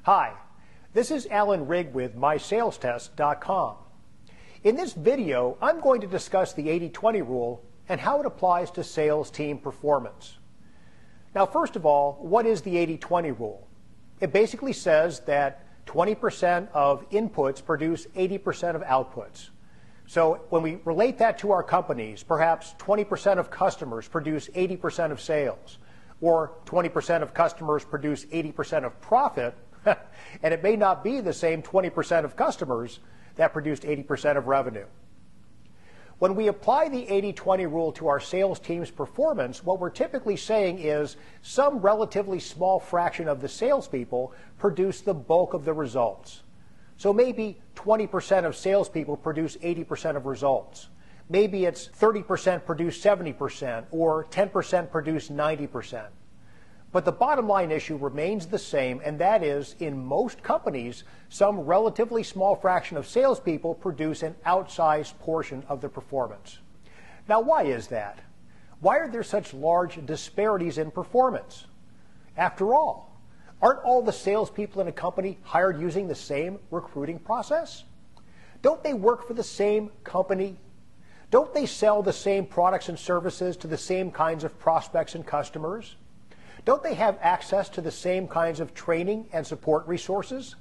Hi, this is Alan Rigg with MySalesTest.com. In this video, I'm going to discuss the 80-20 rule and how it applies to sales team performance. Now, first of all, what is the 80-20 rule? It basically says that 20% of inputs produce 80% of outputs. So when we relate that to our companies, perhaps 20% of customers produce 80% of sales, or 20% of customers produce 80% of profit, and it may not be the same 20% of customers that produced 80% of revenue. When we apply the 80-20 rule to our sales team's performance, what we're typically saying is some relatively small fraction of the salespeople produce the bulk of the results. So maybe 20% of salespeople produce 80% of results. Maybe it's 30% produce 70%, or 10% produce 90%. But the bottom line issue remains the same, and that is, in most companies, some relatively small fraction of salespeople produce an outsized portion of the performance. Now, why is that? Why are there such large disparities in performance? After all, aren't all the salespeople in a company hired using the same recruiting process? Don't they work for the same company? Don't they sell the same products and services to the same kinds of prospects and customers? Don't they have access to the same kinds of training and support resources?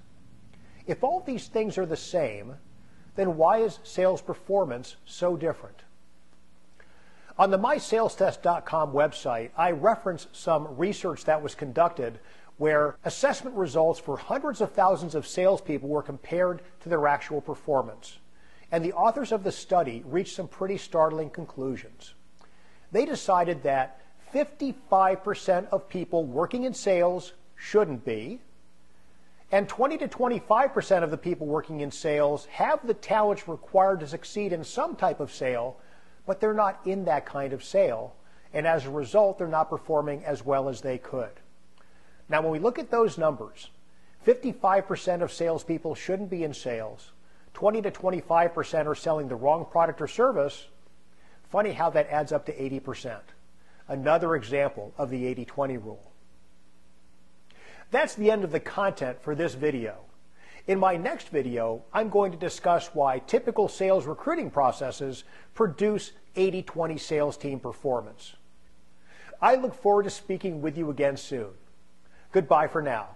If all these things are the same, then why is sales performance so different? On the MySalesTest.com website, I reference some research that was conducted where assessment results for hundreds of thousands of salespeople were compared to their actual performance. And the authors of the study reached some pretty startling conclusions. They decided that 55% of people working in sales shouldn't be, and 20 to 25% of the people working in sales have the talents required to succeed in some type of sale, but they're not in that kind of sale, and as a result, they're not performing as well as they could. Now, when we look at those numbers, 55% of salespeople shouldn't be in sales, 20 to 25% are selling the wrong product or service. Funny how that adds up to 80%. Another example of the 80-20 rule. That's the end of the content for this video. In my next video, I'm going to discuss why typical sales recruiting processes produce 80-20 sales team performance. I look forward to speaking with you again soon. Goodbye for now.